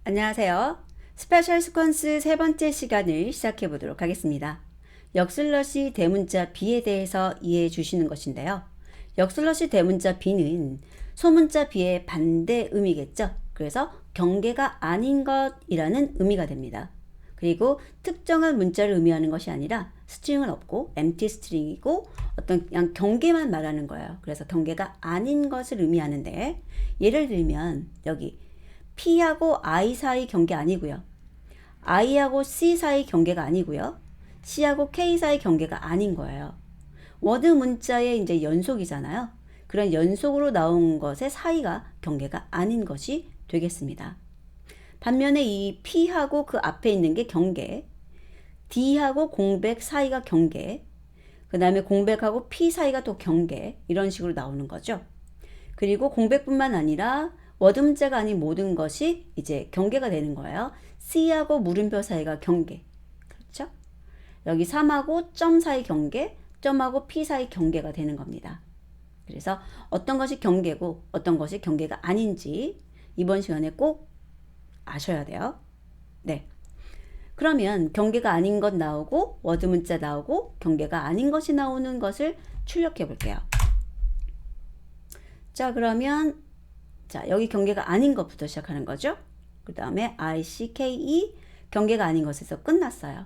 안녕하세요. 스페셜 스퀀스 세 번째 시간을 시작해 보도록 하겠습니다. 역슬러시 대문자 B에 대해서 이해해 주시는 것인데요. 역슬러시 대문자 B는 소문자 B의 반대 의미겠죠. 그래서 경계가 아닌 것이라는 의미가 됩니다. 그리고 특정한 문자를 의미하는 것이 아니라 스트링은 없고 empty 스트링이고 어떤 그냥 경계만 말하는 거예요. 그래서 경계가 아닌 것을 의미하는데, 예를 들면 여기 P하고 I 사이 경계 아니고요. I하고 C 사이 경계가 아니고요. C하고 K 사이 경계가 아닌 거예요. 워드 문자의 이제 연속이잖아요. 그런 연속으로 나온 것의 사이가 경계가 아닌 것이 되겠습니다. 반면에 이 P하고 그 앞에 있는 게 경계, D하고 공백 사이가 경계, 그 다음에 공백하고 P 사이가 또 경계, 이런 식으로 나오는 거죠. 그리고 공백뿐만 아니라 워드 문자가 아닌 모든 것이 이제 경계가 되는 거예요. C하고 물음표 사이가 경계. 그렇죠? 여기 3하고 점 사이 경계, 점하고 P 사이 경계가 되는 겁니다. 그래서 어떤 것이 경계고 어떤 것이 경계가 아닌지 이번 시간에 꼭 아셔야 돼요. 네. 그러면 경계가 아닌 것 나오고 워드 문자 나오고 경계가 아닌 것이 나오는 것을 출력해 볼게요. 자, 그러면 여기 경계가 아닌 것부터 시작하는 거죠. 그 다음에 ICKE 경계가 아닌 것에서 끝났어요.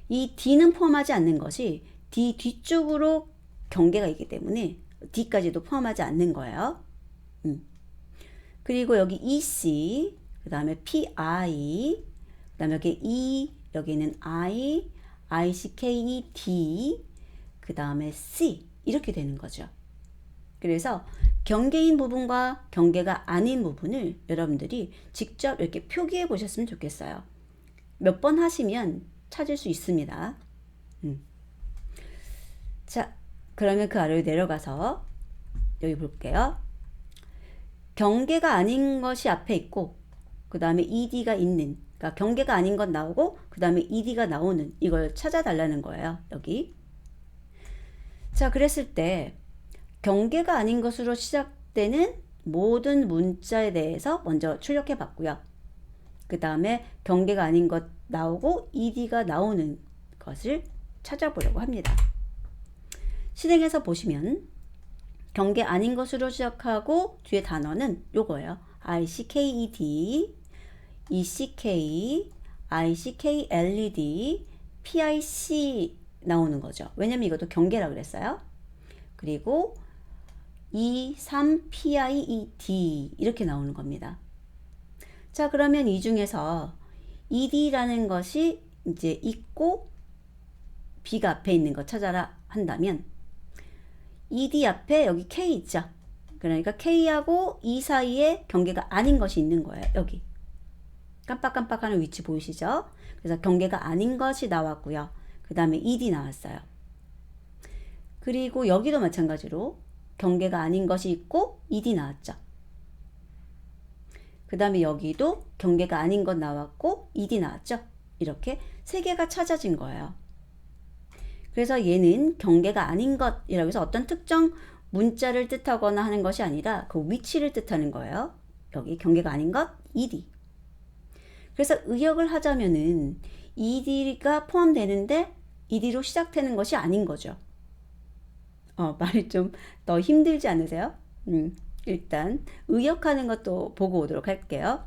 이 D는 포함하지 않는 것이 D 뒤쪽으로 경계가 있기 때문에 D까지도 포함하지 않는 거예요. 그리고 여기 EC, 그 다음에 PI, 그 다음에 여기 E, 여기는 I, ICKE, D, 그 다음에 C 이렇게 되는 거죠. 그래서 경계인 부분과 경계가 아닌 부분을 여러분들이 직접 이렇게 표기해 보셨으면 좋겠어요. 몇 번 하시면 찾을 수 있습니다. 자, 그러면 그 아래로 내려가서 여기 볼게요. 경계가 아닌 것이 앞에 있고 그 다음에 ED가 있는, 그러니까 경계가 아닌 것 나오고 그 다음에 ED가 나오는, 이걸 찾아달라는 거예요. 여기. 자, 그랬을 때 경계가 아닌 것으로 시작되는 모든 문자에 대해서 먼저 출력해 봤고요. 그 다음에 경계가 아닌 것 나오고 ED가 나오는 것을 찾아보려고 합니다. 실행해서 보시면 경계 아닌 것으로 시작하고 뒤에 단어는 요거예요. ICKED, ECK, ICKLED, PIC 나오는 거죠. 왜냐면 이것도 경계라 그랬어요. 그리고 E, 3, PIED 이렇게 나오는 겁니다. 자, 그러면 이 중에서 ED라는 것이 이제 있고 B가 앞에 있는 거 찾아라 한다면 ED 앞에 여기 K 있죠. 그러니까 K하고 E 사이에 경계가 아닌 것이 있는 거예요. 여기 깜빡깜빡하는 위치 보이시죠? 그래서 경계가 아닌 것이 나왔고요. 그 다음에 ED 나왔어요. 그리고 여기도 마찬가지로 경계가 아닌 것이 있고 ED 나왔죠. 그 다음에 여기도 경계가 아닌 것 나왔고 ED 나왔죠. 이렇게 세 개가 찾아진 거예요. 그래서 얘는 경계가 아닌 것이라고 해서 어떤 특정 문자를 뜻하거나 하는 것이 아니라 그 위치를 뜻하는 거예요. 여기 경계가 아닌 것 ED. 그래서 의역을 하자면은 ED가 포함되는데 ED로 시작되는 것이 아닌 거죠. 말이 좀 더 힘들지 않으세요? 일단 의역하는 것도 보고 오도록 할게요.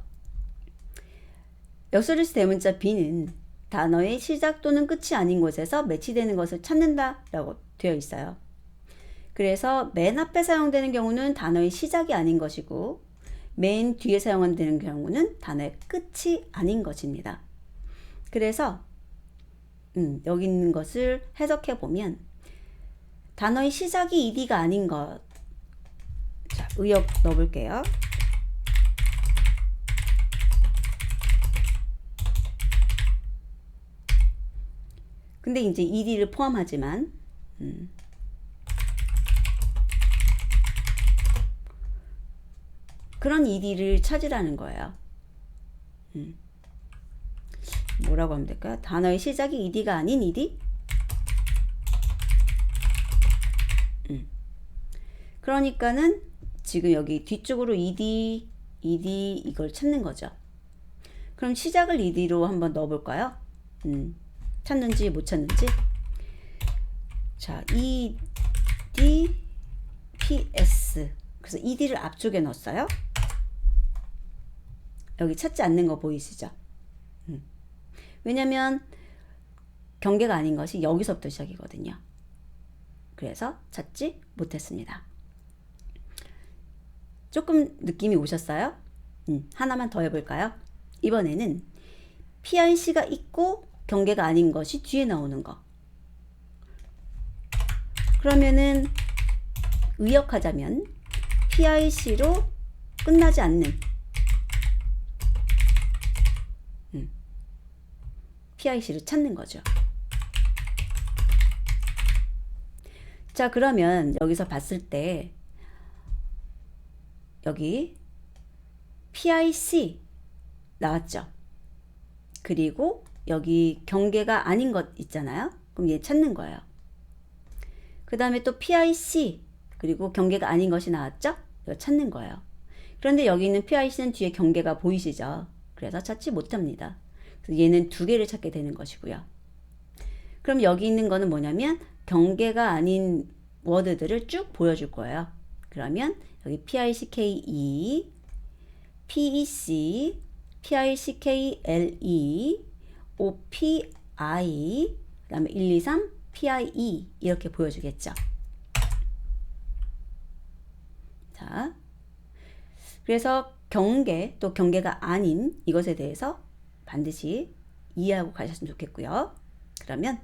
역슬러시 대문자 B는 단어의 시작 또는 끝이 아닌 곳에서 매치되는 것을 찾는다 라고 되어 있어요. 그래서 맨 앞에 사용되는 경우는 단어의 시작이 아닌 것이고 맨 뒤에 사용되는 경우는 단어의 끝이 아닌 것입니다. 그래서 여기 있는 것을 해석해 보면 단어의 시작이 ED가 아닌 것. 자, 의역 넣어볼게요. 근데 이제 ED를 포함하지만 그런 ED를 찾으라는 거예요. 뭐라고 하면 될까요? 단어의 시작이 ED가 아닌 ED? 그러니까는 지금 여기 뒤쪽으로 ED 이걸 찾는 거죠. 그럼 시작을 ed로 한번 넣어볼까요? 찾는지 못 찾는지. 자, ed, ps. 그래서 ed를 앞쪽에 넣었어요. 여기 찾지 않는 거 보이시죠? 왜냐면 경계가 아닌 것이 여기서부터 시작이거든요. 그래서 찾지 못했습니다. 조금 느낌이 오셨어요? 하나만 더 해볼까요? 이번에는 PIC가 있고 경계가 아닌 것이 뒤에 나오는 거. 그러면은 의역하자면 PIC로 끝나지 않는 PIC를 찾는 거죠. 자, 그러면 여기서 봤을 때 여기 PIC 나왔죠. 그리고 여기 경계가 아닌 것 있잖아요. 그럼 얘 찾는 거예요. 그 다음에 또 PIC 그리고 경계가 아닌 것이 나왔죠. 이거 찾는 거예요. 그런데 여기 있는 PIC는 뒤에 경계가 보이시죠. 그래서 찾지 못합니다. 그래서 얘는 두 개를 찾게 되는 것이고요. 그럼 여기 있는 거는 뭐냐면 경계가 아닌 워드들을 쭉 보여줄 거예요. 그러면 여기 PICKE, PEC, PICKLE, OPI, 그 다음에 1, 2, 3, PIE 이렇게 보여주겠죠. 자, 그래서 경계 또 경계가 아닌 이것에 대해서 반드시 이해하고 가셨으면 좋겠고요. 그러면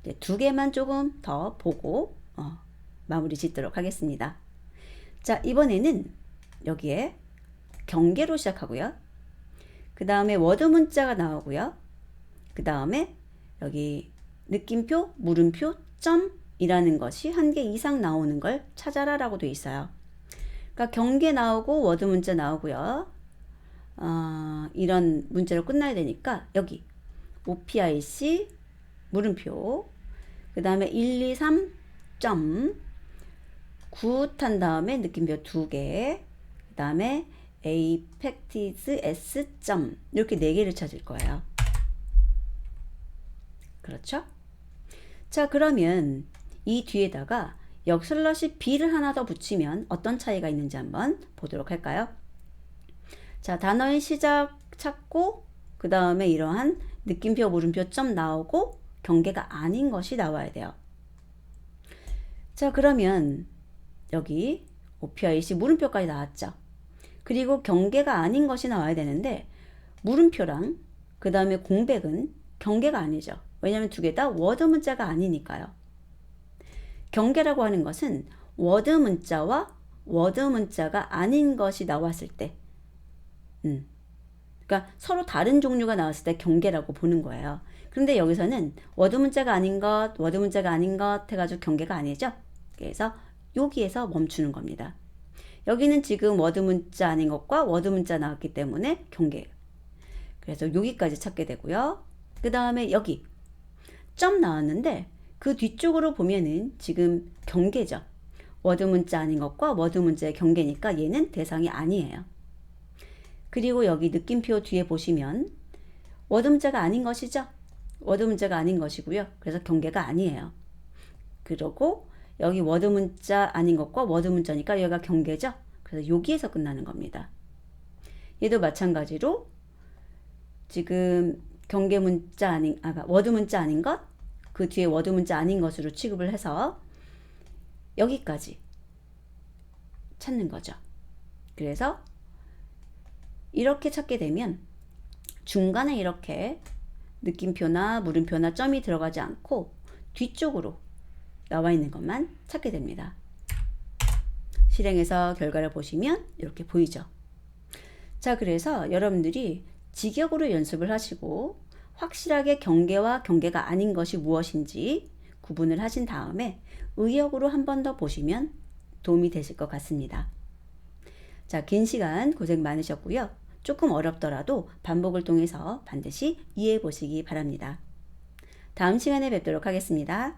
이제 두 개만 조금 더 보고 마무리 짓도록 하겠습니다. 자, 이번에는 여기에 경계로 시작하고요. 그 다음에 워드 문자가 나오고요. 그 다음에 여기 느낌표, 물음표, 점이라는 것이 한 개 이상 나오는 걸 찾아라 라고 되어 있어요. 그러니까 경계 나오고 워드 문자 나오고요. 이런 문자로 끝나야 되니까 여기 OPIC 물음표 그 다음에 1, 2, 3 점 굿 한 다음에 느낌표 2개 그 다음에 apex s 점 이렇게 4개를 찾을 거예요. 그렇죠? 자, 그러면 이 뒤에다가 역슬러시 b를 하나 더 붙이면 어떤 차이가 있는지 한번 보도록 할까요? 자, 단어의 시작 찾고 그 다음에 이러한 느낌표 물음표 점 나오고 경계가 아닌 것이 나와야 돼요. 자, 그러면 여기 OPIC 물음표까지 나왔죠. 그리고 경계가 아닌 것이 나와야 되는데 물음표랑 그 다음에 공백은 경계가 아니죠. 왜냐하면 두 개 다 워드 문자가 아니니까요. 경계라고 하는 것은 워드 문자와 워드 문자가 아닌 것이 나왔을 때 그러니까 서로 다른 종류가 나왔을 때 경계라고 보는 거예요. 그런데 여기서는 워드 문자가 아닌 것, 워드 문자가 아닌 것 해가지고 경계가 아니죠. 그래서 여기에서 멈추는 겁니다. 여기는 지금 워드 문자 아닌 것과 워드 문자 나왔기 때문에 경계. 그래서 여기까지 찾게 되고요. 그 다음에 여기 점 나왔는데 그 뒤쪽으로 보면은 지금 경계죠. 워드 문자 아닌 것과 워드 문자의 경계니까 얘는 대상이 아니에요. 그리고 여기 느낌표 뒤에 보시면 워드 문자가 아닌 것이죠. 워드 문자가 아닌 것이고요. 그래서 경계가 아니에요. 그리고 여기 워드 문자 아닌 것과 워드 문자니까 여기가 경계죠. 그래서 여기에서 끝나는 겁니다. 얘도 마찬가지로 지금 경계 문자 아닌, 워드 문자 아닌 것, 그 뒤에 워드 문자 아닌 것으로 취급을 해서 여기까지 찾는 거죠. 그래서 이렇게 찾게 되면 중간에 이렇게 느낌표나 물음표나 점이 들어가지 않고 뒤쪽으로 나와 있는 것만 찾게 됩니다. 실행해서 결과를 보시면 이렇게 보이죠. 자, 그래서 여러분들이 직역으로 연습을 하시고 확실하게 경계와 경계가 아닌 것이 무엇인지 구분을 하신 다음에 의역으로 한 번 더 보시면 도움이 되실 것 같습니다. 자, 긴 시간 고생 많으셨고요. 조금 어렵더라도 반복을 통해서 반드시 이해해 보시기 바랍니다. 다음 시간에 뵙도록 하겠습니다.